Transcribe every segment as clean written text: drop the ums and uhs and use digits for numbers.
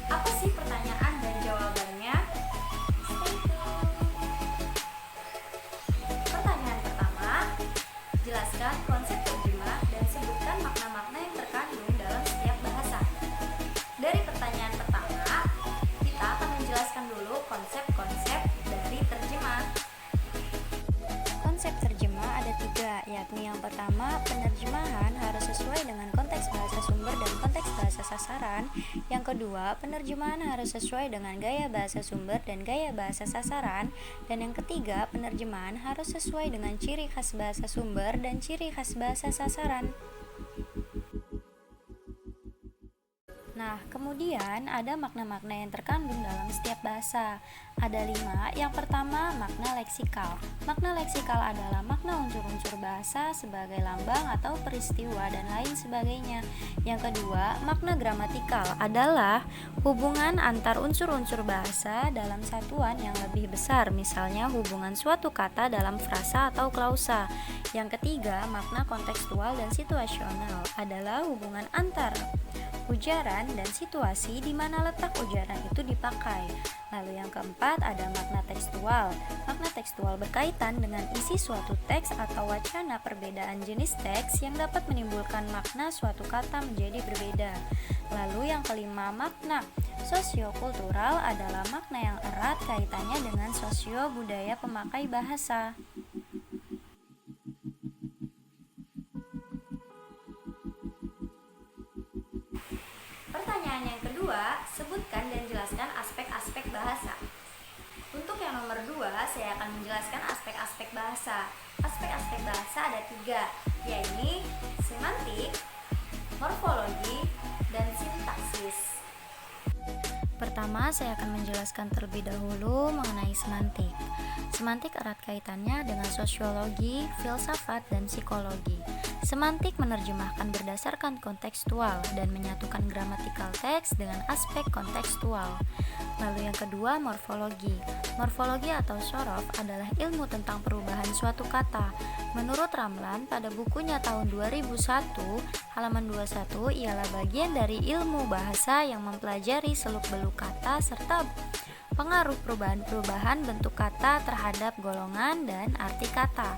Apa sih pertanyaan dan jawabannya? Stay tuned. Pertanyaan pertama, jelaskan konsep terjemah dan sebutkan makna-makna yang terkandung dalam setiap bahasa. Dari pertanyaan pertama, kita akan menjelaskan dulu konsep-konsep dari terjemah. Konsep terjemah ada 3, yakni yang pertama, penerjemahan harus sesuai dengan konteks bahasa sumber dan konteks bahasa sasaran. Yang kedua, penerjemahan harus sesuai dengan gaya bahasa sumber dan gaya bahasa sasaran. Dan yang ketiga, penerjemahan harus sesuai dengan ciri khas bahasa sumber dan ciri khas bahasa sasaran. Nah, kemudian ada makna-makna yang terkandung dalam setiap bahasa. Ada 5. Yang pertama, makna leksikal. Makna leksikal adalah makna unsur-unsur bahasa sebagai lambang atau peristiwa dan lain sebagainya. Yang kedua, makna gramatikal adalah hubungan antar unsur-unsur bahasa dalam satuan yang lebih besar, misalnya hubungan suatu kata dalam frasa atau klausa. Yang ketiga, makna kontekstual dan situasional adalah hubungan antar ujaran dan situasi di mana letak ujaran itu dipakai. Lalu yang keempat ada makna tekstual. Makna tekstual berkaitan dengan isi suatu teks atau wacana perbedaan jenis teks yang dapat menimbulkan makna suatu kata menjadi berbeda. Lalu yang kelima, makna sosiokultural adalah makna yang erat kaitannya dengan sosio budaya pemakai bahasa. Pertanyaan yang kedua, sebutkan dan jelaskan aspek-aspek bahasa. Untuk yang nomor 2, saya akan menjelaskan aspek-aspek bahasa. Aspek-aspek bahasa ada 3, yaitu semantik, morfologi, dan sintaksis. Pertama, saya akan menjelaskan terlebih dahulu mengenai semantik. Semantik erat kaitannya dengan sosiologi, filsafat, dan psikologi. Semantik menerjemahkan berdasarkan kontekstual dan menyatukan gramatikal teks dengan aspek kontekstual. Lalu yang kedua, morfologi. Morfologi atau sorof adalah ilmu tentang perubahan suatu kata. Menurut Ramlan, pada bukunya tahun 2001, halaman 21, ialah bagian dari ilmu bahasa yang mempelajari seluk-beluk kata serta pengaruh perubahan-perubahan bentuk kata terhadap golongan dan arti kata.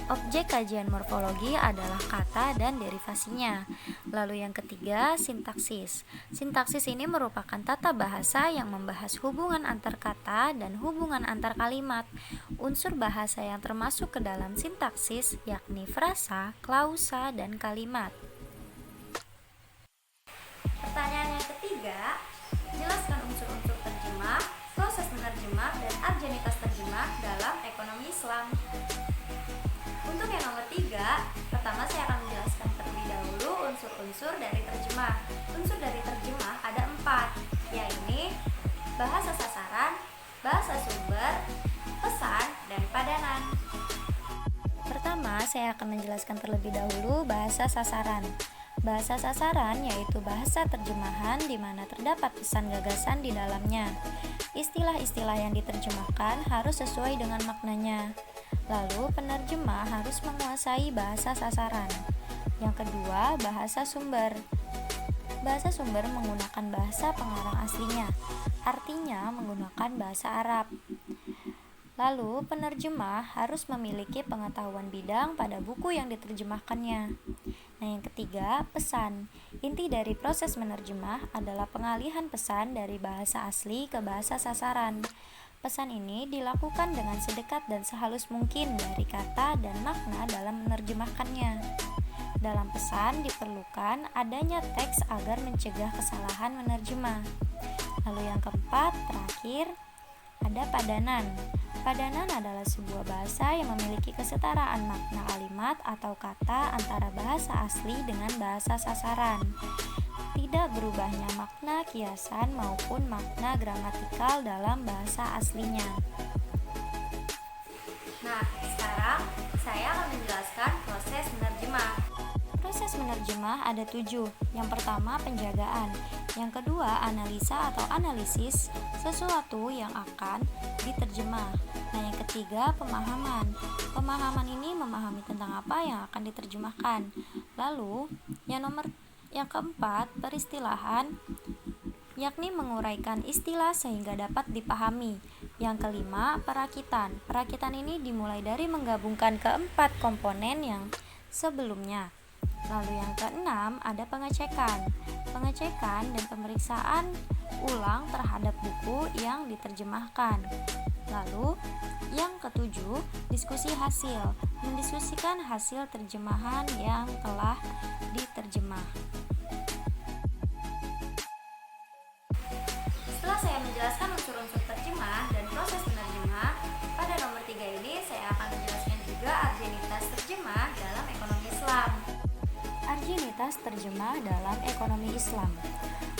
Objek kajian morfologi adalah kata dan derivasinya. Lalu yang ketiga, sintaksis. Sintaksis ini merupakan tata bahasa yang membahas hubungan antar kata dan hubungan antar kalimat. Unsur bahasa yang termasuk ke dalam sintaksis yakni frasa, klausa, dan kalimat. Pertanyaan yang ketiga, jelaskan unsur-unsur terjemah, proses menerjemah, dan arjanitas terjemah dalam ekonomi Islam. Untuk yang nomor 3, pertama saya akan menjelaskan terlebih dahulu unsur-unsur dari terjemah. Unsur dari terjemah ada 4, yaitu bahasa sasaran, bahasa sumber, pesan, dan padanan. Pertama, saya akan menjelaskan terlebih dahulu bahasa sasaran. Bahasa sasaran yaitu bahasa terjemahan di mana terdapat pesan gagasan di dalamnya. Istilah-istilah yang diterjemahkan harus sesuai dengan maknanya. Lalu, penerjemah harus menguasai bahasa sasaran. Yang kedua, bahasa sumber. Bahasa sumber menggunakan bahasa pengarang aslinya, artinya menggunakan bahasa Arab. Lalu, penerjemah harus memiliki pengetahuan bidang pada buku yang diterjemahkannya. Nah, yang ketiga, pesan. Inti dari proses menerjemah adalah pengalihan pesan dari bahasa asli ke bahasa sasaran. Pesan ini dilakukan dengan sedekat dan sehalus mungkin dari kata dan makna dalam menerjemahkannya. Dalam pesan diperlukan adanya teks agar mencegah kesalahan menerjemah. Lalu yang keempat, terakhir, ada padanan. Padanan adalah sebuah bahasa yang memiliki kesetaraan makna kalimat atau kata antara bahasa asli dengan bahasa sasaran. Tidak berubahnya makna kiasan maupun makna gramatikal dalam bahasa aslinya. Nah, sekarang saya akan menjelaskan proses menerjemah. Proses menerjemah ada 7. Yang pertama, penjagaan. Yang kedua, analisa atau analisis sesuatu yang akan diterjemah. Nah, yang ketiga, pemahaman. Pemahaman ini memahami tentang apa yang akan diterjemahkan. Lalu, yang keempat, peristilahan yakni menguraikan istilah sehingga dapat dipahami. Yang kelima, perakitan. Perakitan ini dimulai dari menggabungkan keempat komponen yang sebelumnya. Lalu yang keenam, ada pengecekan. Pengecekan dan pemeriksaan ulang terhadap buku yang diterjemahkan. Lalu yang ketujuh, diskusi hasil. Mendiskusikan hasil terjemahan yang telah diterjemah. Setelah saya menjelaskan unsur-unsur terjemah dan proses penerjemah, pada nomor 3 ini saya akan menjelaskan juga argenitas terjemah dalam ekonomi Islam. Argenitas terjemah dalam ekonomi Islam.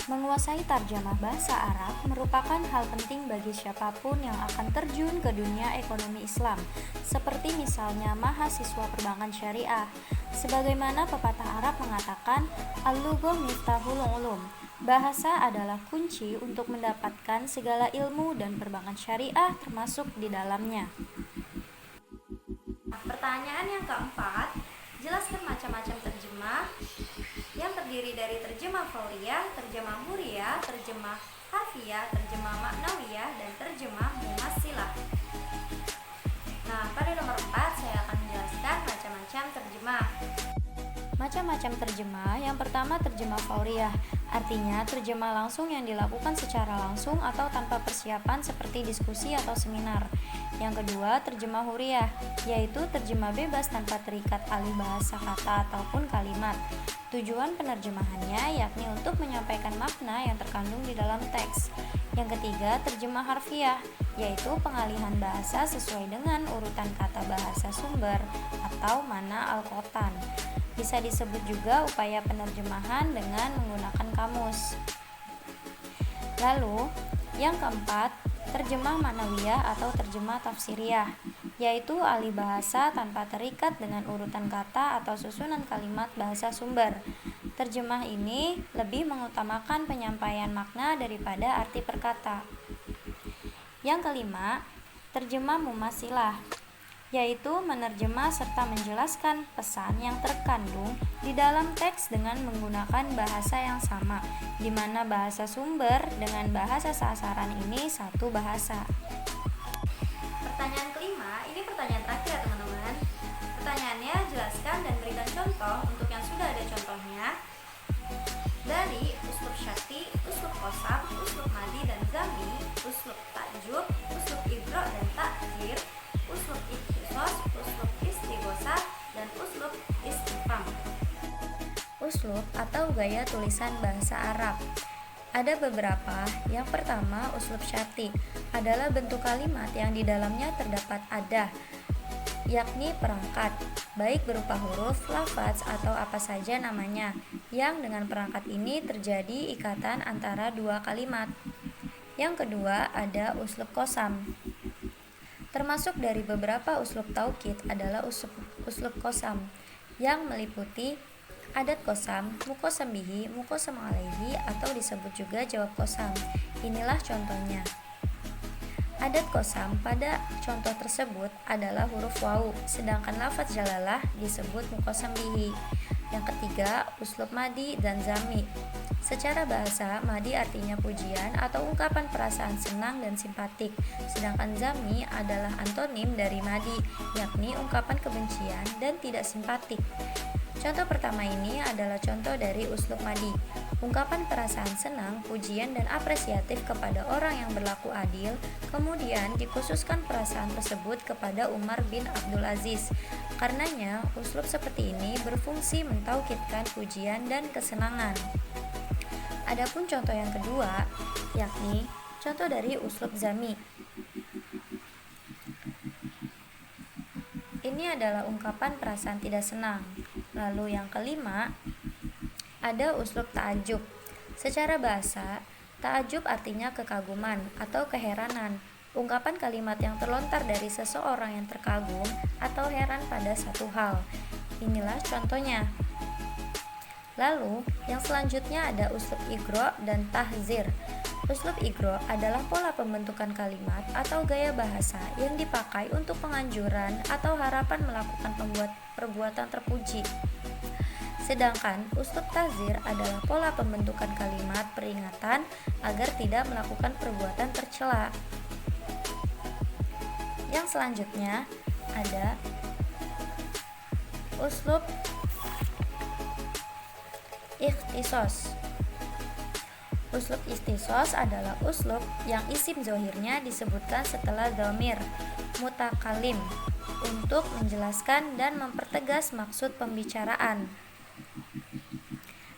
Menguasai tarjamah bahasa Arab merupakan hal penting bagi siapapun yang akan terjun ke dunia ekonomi Islam, seperti misalnya mahasiswa perbankan syariah. Sebagaimana pepatah Arab mengatakan, "Al-lughah miftahul ulum." Bahasa adalah kunci untuk mendapatkan segala ilmu dan perbankan syariah termasuk di dalamnya. Pertanyaan yang keempat, jelaskan macam-macam terjemah yang terdiri dari terjemah fauriyah, terjemah huriyah, terjemah harfiah, terjemah maknawiyah, dan terjemah mumassilah. Nah, pada nomor 4 saya akan menjelaskan macam-macam terjemah. Macam-macam terjemah. Yang pertama, terjemah fauriyah. Artinya, terjemah langsung yang dilakukan secara langsung atau tanpa persiapan seperti diskusi atau seminar. Yang kedua, terjemah huriyah, yaitu terjemah bebas tanpa terikat alih bahasa kata ataupun kalimat. Tujuan penerjemahannya yakni untuk menyampaikan makna yang terkandung di dalam teks. Yang ketiga, terjemah harfiah, yaitu pengalihan bahasa sesuai dengan urutan kata bahasa sumber atau mana al-qotan. Bisa disebut juga upaya penerjemahan dengan menggunakan kamus. Lalu, yang keempat, terjemah maknawiyah atau terjemah tafsiriyah, yaitu alih bahasa tanpa terikat dengan urutan kata atau susunan kalimat bahasa sumber. Terjemah ini lebih mengutamakan penyampaian makna daripada arti perkata. Yang kelima, terjemah mumassilah, yaitu menerjemah serta menjelaskan pesan yang terkandung di dalam teks dengan menggunakan bahasa yang sama, di mana bahasa sumber dengan bahasa sasaran ini satu bahasa. Pertanyaan kelima, ini pertanyaan terakhir ya teman-teman. Pertanyaannya, jelaskan dan berikan contoh untuk yang sudah ada contohnya dari uslub syati, uslub qasam, uslub madi dan zami, uslub takjub, uslub ibro dan takjir, uslub ikhtisas, uslub istighosah, dan uslub istifham. Uslub atau gaya tulisan bahasa Arab. Ada beberapa. Yang pertama, uslub syati adalah bentuk kalimat yang di dalamnya terdapat adah, yakni perangkat, baik berupa huruf, lafaz, atau apa saja namanya, yang dengan perangkat ini terjadi ikatan antara dua kalimat. Yang kedua, ada uslub qasam. Termasuk dari beberapa uslub taukid adalah uslub qasam, yang meliputi adat qasam, muqassam bihi, muqassam alaihi, atau disebut juga jawab qasam. Inilah contohnya. Adat qasam pada contoh tersebut adalah huruf wawu, sedangkan lafaz jalalah disebut muqassam bihi. Yang ketiga, uslub madi dan zami. Secara bahasa, madi artinya pujian atau ungkapan perasaan senang dan simpatik, sedangkan zami adalah antonim dari madi, yakni ungkapan kebencian dan tidak simpatik. Contoh pertama ini adalah contoh dari uslub madi, ungkapan perasaan senang, pujian, dan apresiatif kepada orang yang berlaku adil, kemudian dikhususkan perasaan tersebut kepada Umar bin Abdul Aziz. Karenanya, uslub seperti ini berfungsi mentaukidkan pujian dan kesenangan. Adapun contoh yang kedua, yakni contoh dari uslub zami. Ini adalah ungkapan perasaan tidak senang. Lalu yang kelima, ada uslub ta'ajub. Secara bahasa, ta'ajub artinya kekaguman atau keheranan. Ungkapan kalimat yang terlontar dari seseorang yang terkagum atau heran pada satu hal. Inilah contohnya. Lalu, yang selanjutnya ada uslub igro dan tahzir. Uslub igro adalah pola pembentukan kalimat atau gaya bahasa yang dipakai untuk penganjuran atau harapan melakukan perbuatan terpuji. Sedangkan uslub ta'zir adalah pola pembentukan kalimat peringatan agar tidak melakukan perbuatan tercela. Yang selanjutnya ada uslub ikhtisos. Uslub ikhtisos adalah uslub yang isim zohirnya disebutkan setelah dhamir mutakalim untuk menjelaskan dan mempertegas maksud pembicaraan.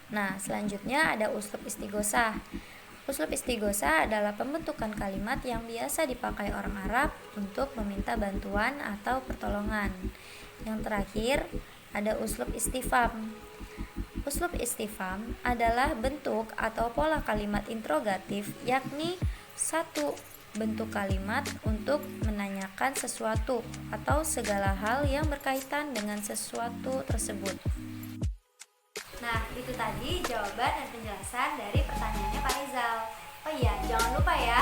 Nah, selanjutnya ada uslub istighosah. Uslub istighosah adalah pembentukan kalimat yang biasa dipakai orang Arab untuk meminta bantuan atau pertolongan. Yang terakhir, ada uslub istifham. Uslub istifham adalah bentuk atau pola kalimat interrogatif, yakni satu bentuk kalimat untuk menanyakan sesuatu atau segala hal yang berkaitan dengan sesuatu tersebut. Nah, itu tadi jawaban dan penjelasan dari pertanyaannya Pak Rizal. Oh iya, jangan lupa ya